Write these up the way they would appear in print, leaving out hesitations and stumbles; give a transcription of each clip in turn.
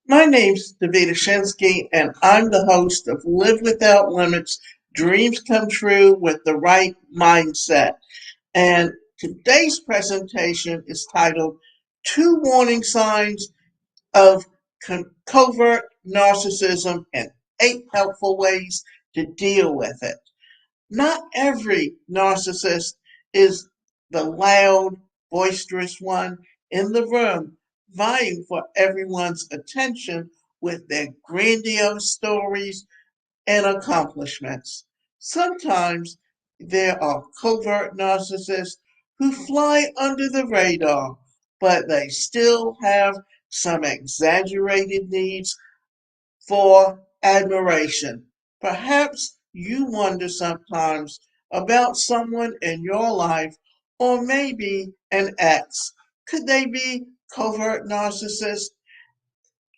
My name's Davida Shinsky, and I'm the host of Live Without Limits Dreams Come True with the Right Mindset. And today's presentation is titled Two Warning Signs of Covert Narcissism and 8 Helpful Ways to Deal with It. Not every narcissist is the loud, boisterous one in the room, vying for everyone's attention with their grandiose stories and accomplishments. Sometimes there are covert narcissists who fly under the radar, but they still have some exaggerated needs for admiration. Perhaps you wonder sometimes about someone in your life, or maybe an ex. Could they be covert narcissists?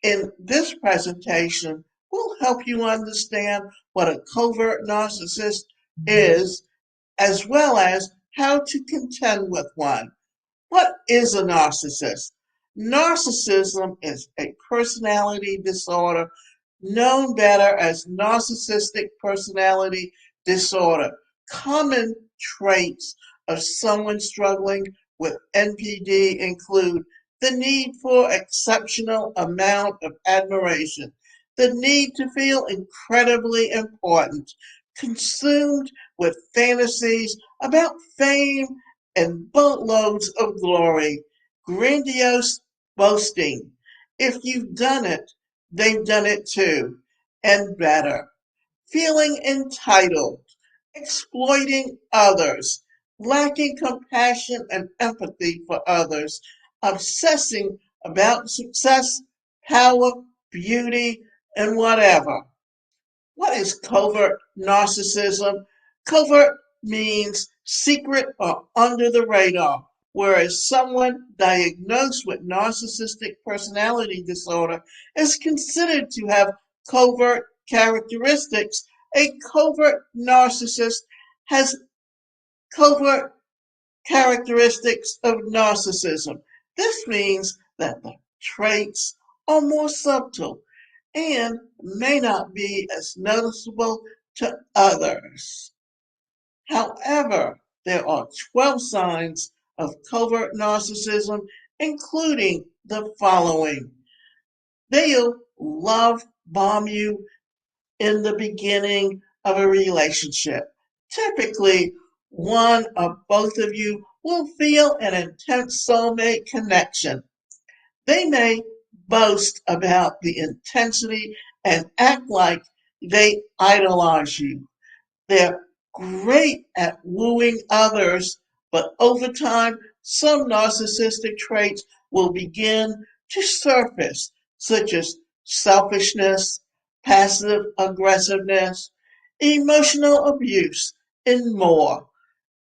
In this presentation, we'll help you understand what a covert narcissist is, as well as how to contend with one. What is a narcissist? Narcissism is a personality disorder known better as narcissistic personality disorder. Common traits of someone struggling with NPD include the need for exceptional amount of admiration, the need to feel incredibly important, consumed with fantasies about fame and boatloads of glory, grandiose boasting. If you've done it, they've done it too, and better. Feeling entitled, exploiting others, lacking compassion and empathy for others, obsessing about success, power, beauty, and whatever. What is covert narcissism? Covert means secret or under the radar, whereas someone diagnosed with narcissistic personality disorder is considered to have covert characteristics. A covert narcissist has covert characteristics of narcissism. This means that the traits are more subtle and may not be as noticeable to others. However, there are 12 signs of covert narcissism, including the following. They'll love bomb you in the beginning of a relationship. Typically, one or both of you will feel an intense soulmate connection. They may boast about the intensity and act like they idolize you. They're great at wooing others, but over time, some narcissistic traits will begin to surface, such as selfishness, passive aggressiveness, emotional abuse, and more.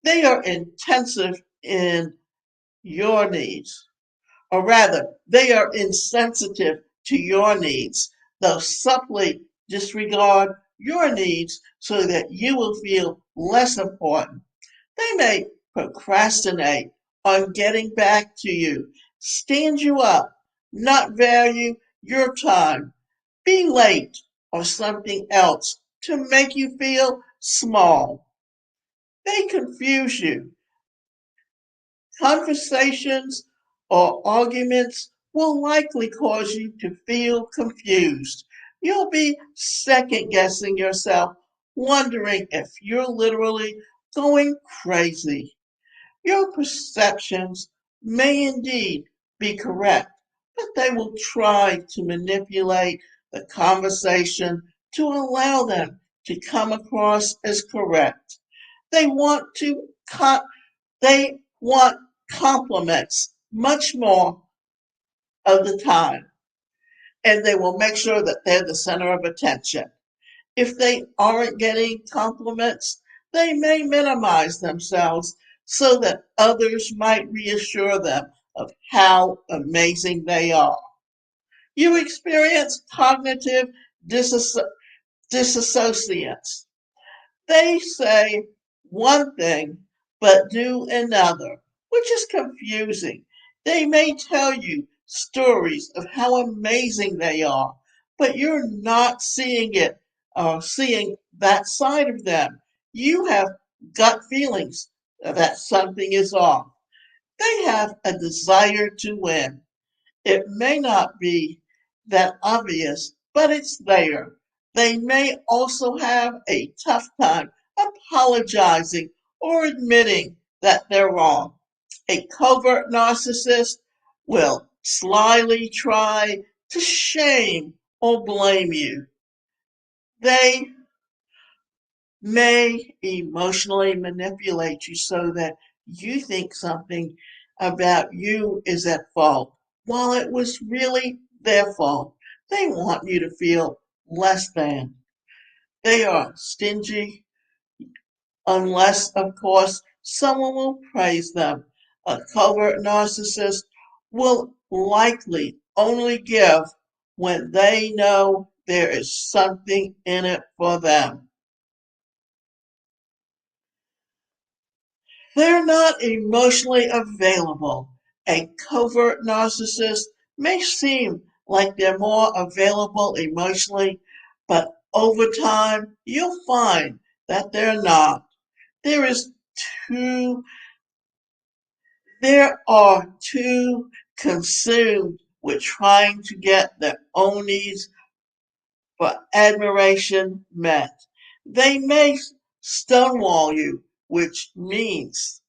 They are intensive in your needs, or rather, they are insensitive to your needs. They'll subtly disregard your needs so that you will feel less important. They may procrastinate on getting back to you, stand you up, not value your time, be late, or something else to make you feel small. They confuse you. Conversations or arguments will likely cause you to feel confused. You'll be second guessing yourself, wondering if you're literally going crazy. Your perceptions may indeed be correct, but they will try to manipulate the conversation to allow them to come across as correct. They want to they want compliments much more of the time, and they will make sure that they're the center of attention. If they aren't getting compliments, they may minimize themselves so that others might reassure them of how amazing they are. You experience cognitive disasso- disassociates. They say one thing but do another, which is confusing. They may tell you stories of how amazing they are, but you're not seeing it or seeing that side of them. You have gut feelings that something is off. They have a desire to win. It may not be that obvious, but it's there. They may also have a tough time apologizing or admitting that they're wrong. A covert narcissist will slyly try to shame or blame you. They may emotionally manipulate you so that you think something about you is at fault, while it was really their fault. They want you to feel less than. They are stingy, unless, of course, someone will praise them. A covert narcissist will likely only give when they know there is something in it for them. They're not emotionally available. A covert narcissist may seem like they're more available emotionally, but over time you'll find that they're not. There is too There are too consumed with trying to get their own needs for admiration met. They may stonewall you, which means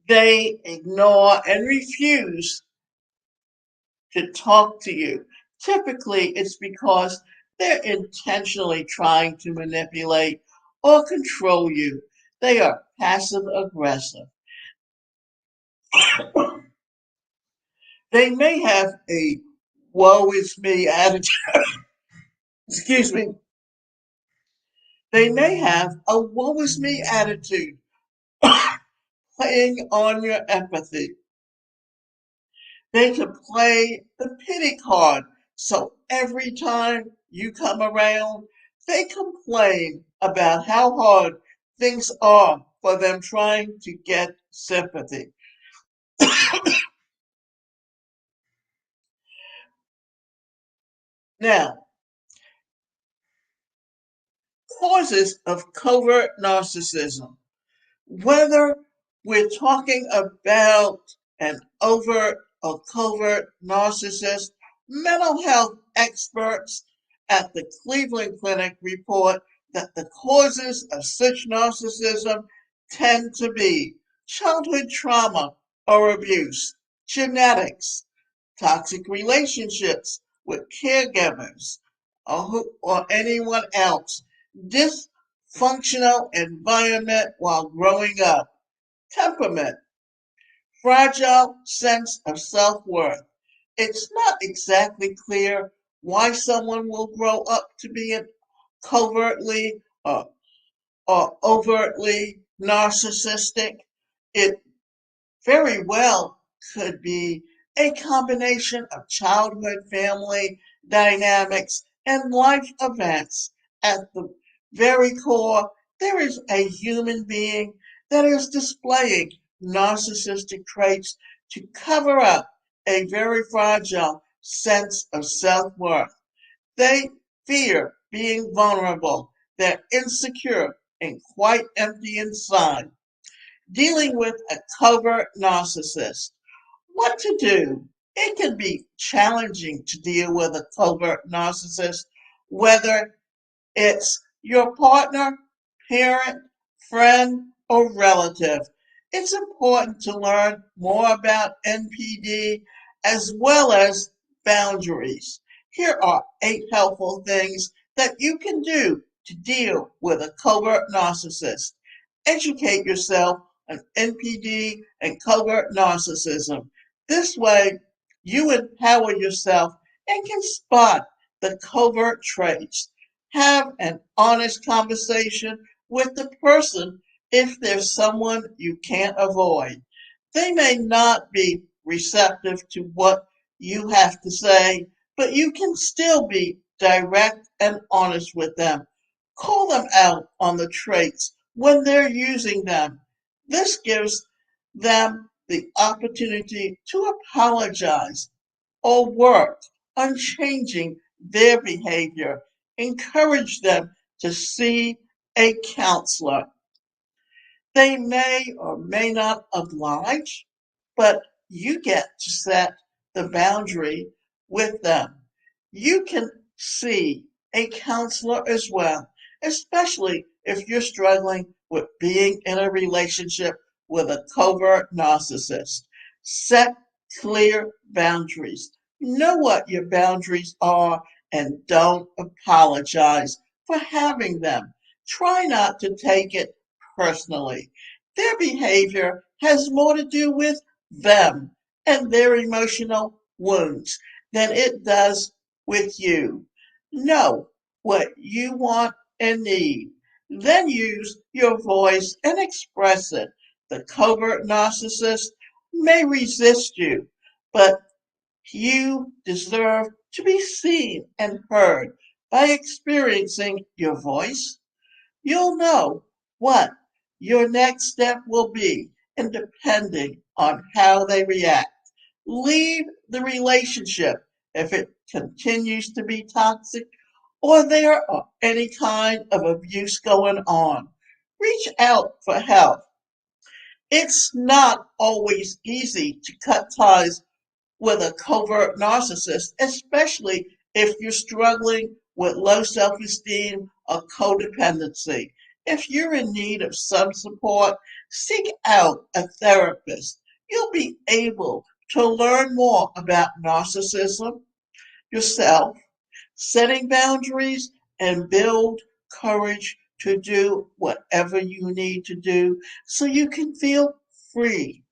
they ignore and refuse to talk to you. Typically, it's because they're intentionally trying to manipulate or control you. They are passive aggressive. They may have a woe is me attitude. Excuse me. They may have a woe is me attitude, playing on your empathy. They can play the pity card. So every time you come around, they complain about how hard things are for them trying to get sympathy. Now, causes of covert narcissism. Whether we're talking about an overt or covert narcissist, mental health experts at the Cleveland Clinic report that the causes of such narcissism tend to be childhood trauma or abuse, genetics, toxic relationships with caregivers or anyone else, dysfunctional environment while growing up, temperament, fragile sense of self-worth. It's not exactly clear why someone will grow up to be a covertly or overtly narcissistic. It very well could be a combination of childhood family dynamics and life events. At the very core, there is a human being that is displaying narcissistic traits to cover up a very fragile sense of self worth. They fear being vulnerable, they're insecure and quite empty inside. Dealing with a covert narcissist. What to do? It can be challenging to deal with a covert narcissist, whether it's your partner, parent, friend, or relative. It's important to learn more about NPD as well as boundaries. Here are 8 helpful things that you can do to deal with a covert narcissist. Educate yourself on NPD and covert narcissism. This way, you empower yourself and can spot the covert traits. Have an honest conversation with the person if there's someone you can't avoid. They may not be receptive to what you have to say, but you can still be direct and honest with them. Call them out on the traits when they're using them. This gives them the opportunity to apologize or work on changing their behavior. Encourage them to see a counselor. They may or may not oblige, but you get to set the boundary with them. You can see a counselor as well, especially if you're struggling with being in a relationship with a covert narcissist. Set clear boundaries. Know what your boundaries are and don't apologize for having them. Try not to take it personally. Their behavior has more to do with them and their emotional wounds than it does with you. Know what you want and need. Then use your voice and express it. The covert narcissist may resist you, but you deserve to be seen and heard. By experiencing your voice, you'll know what your next step will be, and depending on how they react. Leave the relationship if it continues to be toxic or there are any kind of abuse going on. Reach out for help. It's not always easy to cut ties with a covert narcissist, especially if you're struggling with low self esteem or codependency. If you're in need of some support, seek out a therapist. You'll be able to learn more about narcissism, yourself, setting boundaries, and build courage to do whatever you need to do so you can feel free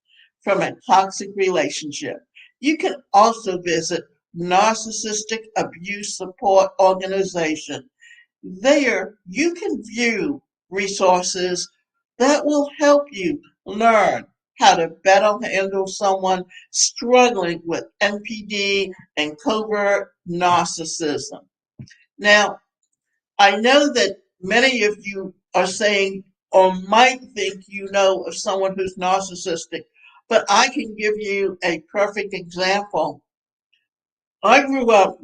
from a toxic relationship. You can also visit Narcissistic Abuse Support Organization. There, you can view resources that will help you learn how to better handle someone struggling with NPD and covert narcissism. Now, I know that many of you are saying or might think you know of someone who's narcissistic, but I can give you a perfect example. I grew up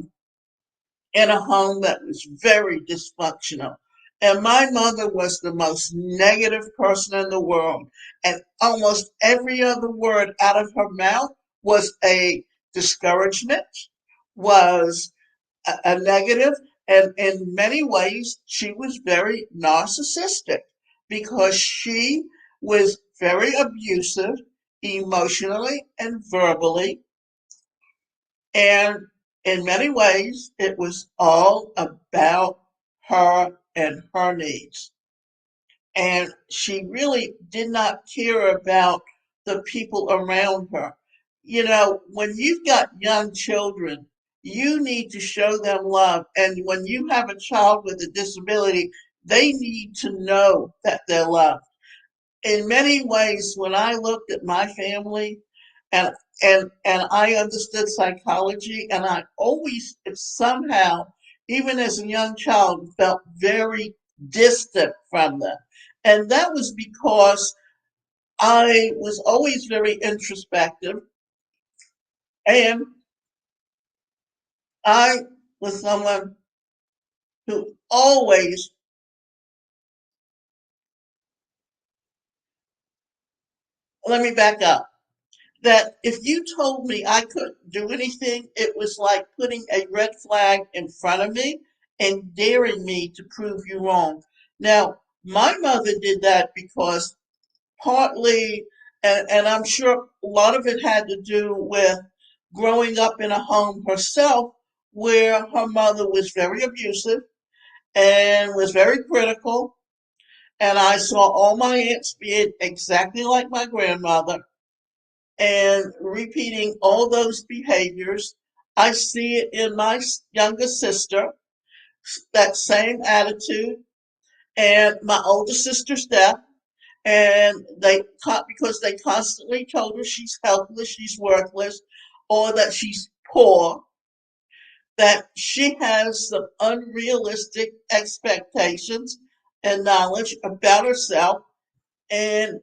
in a home that was very dysfunctional. And my mother was the most negative person in the world. And almost every other word out of her mouth was a discouragement, was a negative, and in many ways, she was very narcissistic because she was very abusive emotionally and verbally, and in many ways, it was all about her and her needs. And she really did not care about the people around her. You know, when you've got young children, you need to show them love. And when you have a child with a disability, they need to know that they're loved. In many ways, when I looked at my family and and I understood psychology, and I always somehow, even as a young child, felt very distant from them. And that was because I was always very introspective, and I was someone who always, let me back up, that if you told me I couldn't do anything, it was like putting a red flag in front of me and daring me to prove you wrong. Now, my mother did that because partly, and I'm sure a lot of it had to do with growing up in a home herself where her mother was very abusive and was very critical. And I saw all my aunts being exactly like my grandmother and repeating all those behaviors. I see it in my younger sister, that same attitude, and my older sister's death. And because they constantly told her she's helpless, she's worthless, or that she's poor, that she has some unrealistic expectations and knowledge about herself, and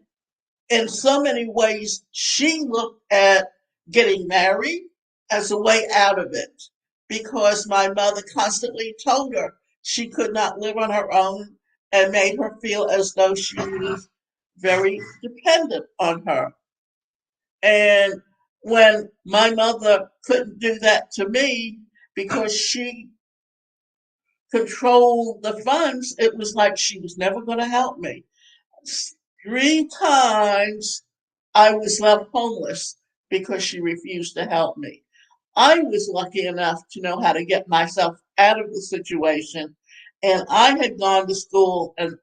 in so many ways, she looked at getting married as a way out of it because my mother constantly told her she could not live on her own and made her feel as though she was very dependent on her. And when my mother couldn't do that to me because she controlled the funds, it was like she was never going to help me. 3 times I was left homeless because she refused to help me. I was lucky enough to know how to get myself out of the situation. And I had gone to school and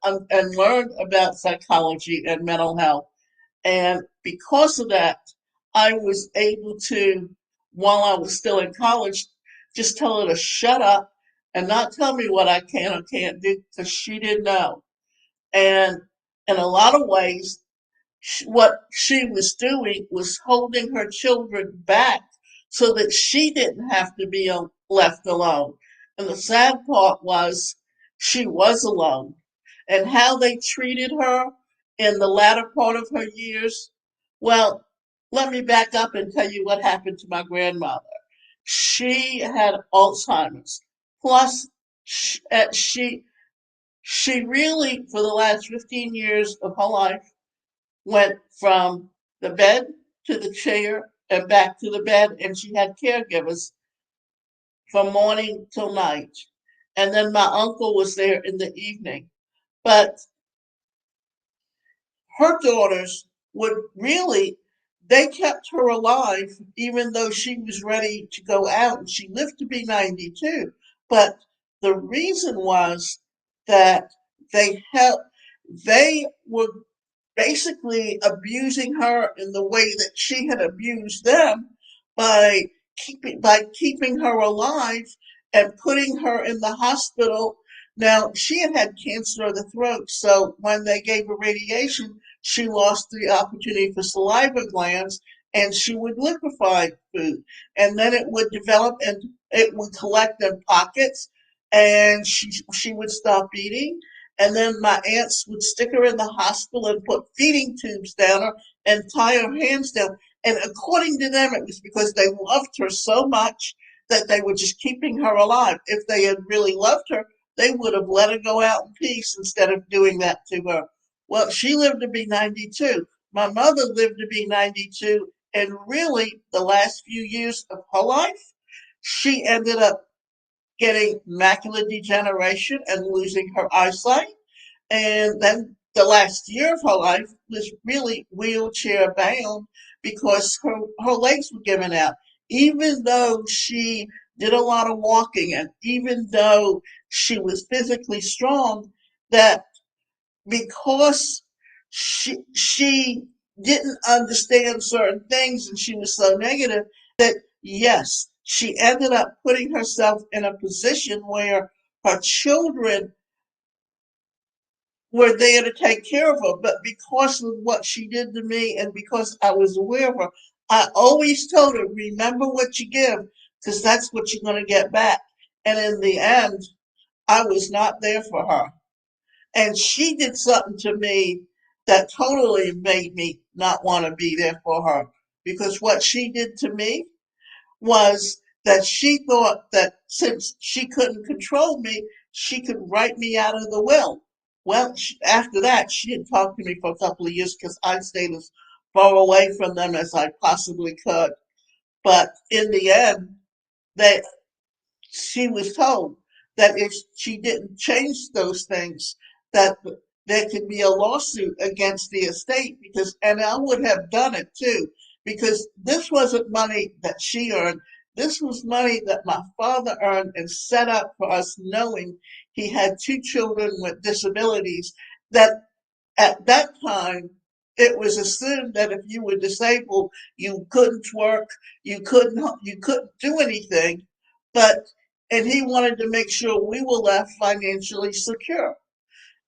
learned about psychology and mental health. And because of that, I was able to, while I was still in college, just tell her to shut up and not tell me what I can or can't do because she didn't know. And in a lot of ways, what she was doing was holding her children back so that she didn't have to be left alone. And the sad part was she was alone. And how they treated her in the latter part of her years, well, let me back up and tell you what happened to my grandmother. She had Alzheimer's. Plus, she really, for the last 15 years of her life, went from the bed to the chair and back to the bed, and she had caregivers from morning till night. And then my uncle was there in the evening. But her daughters would really, they kept her alive even though she was ready to go out, and she lived to be 92. But the reason was that they were basically abusing her in the way that she had abused them by keeping her alive and putting her in the hospital. Now she had had cancer of the throat, so when they gave her radiation, she lost the opportunity for saliva glands, and she would liquefy food, and then it would develop and it would collect in pockets, and she would stop eating, and then my aunts would stick her in the hospital and put feeding tubes down her and tie her hands down. And according to them, it was because they loved her so much that they were just keeping her alive. If they had really loved her, they would have let her go out in peace instead of doing that to her. Well, she lived to be 92. My mother lived to be 92. And really, the last few years of her life, she ended up getting macular degeneration and losing her eyesight. And then the last year of her life was really wheelchair bound because her legs were giving out. Even though she did a lot of walking and even though she was physically strong, that because she didn't understand certain things and she was so negative that yes, she ended up putting herself in a position where her children were there to take care of her. But because of what she did to me and because I was aware of her, I always told her, remember what you give, because that's what you're going to get back. And in the end, I was not there for her. And she did something to me that totally made me not want to be there for her. Because what she did to me was that she thought that since she couldn't control me, she could write me out of the will. Well, after that, she didn't talk to me for a couple of years because I stayed as far away from them as I possibly could. But in the end, they she was told that if she didn't change those things, that there could be a lawsuit against the estate because, and I would have done it too, because this wasn't money that she earned. This was money that my father earned and set up for us, knowing he had 2 children with disabilities. That at that time, it was assumed that if you were disabled, you couldn't work, you couldn't do anything. But and he wanted to make sure we were left financially secure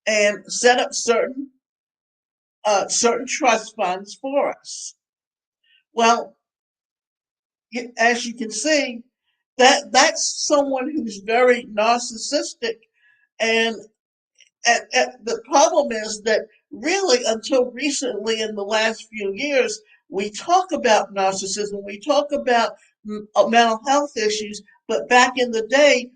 and set up certain trust funds for us. Well, as you can see, that's someone who's very narcissistic, and And the problem is that really until recently in the last few years, we talk about narcissism, we talk about mental health issues, but back in the day,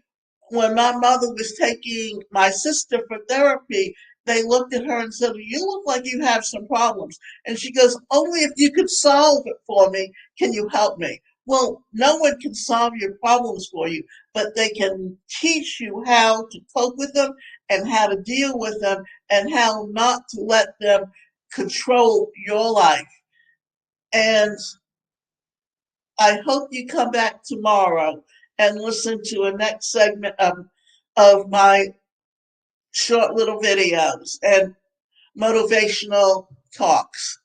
when my mother was taking my sister for therapy, they looked at her and said, "You look like you have some problems." And she goes, "Only if you could solve it for me can you help me." Well, no one can solve your problems for you, but they can teach you how to cope with them and how to deal with them and how not to let them control your life. And I hope you come back tomorrow and listen to a next segment of my short little videos and motivational talks.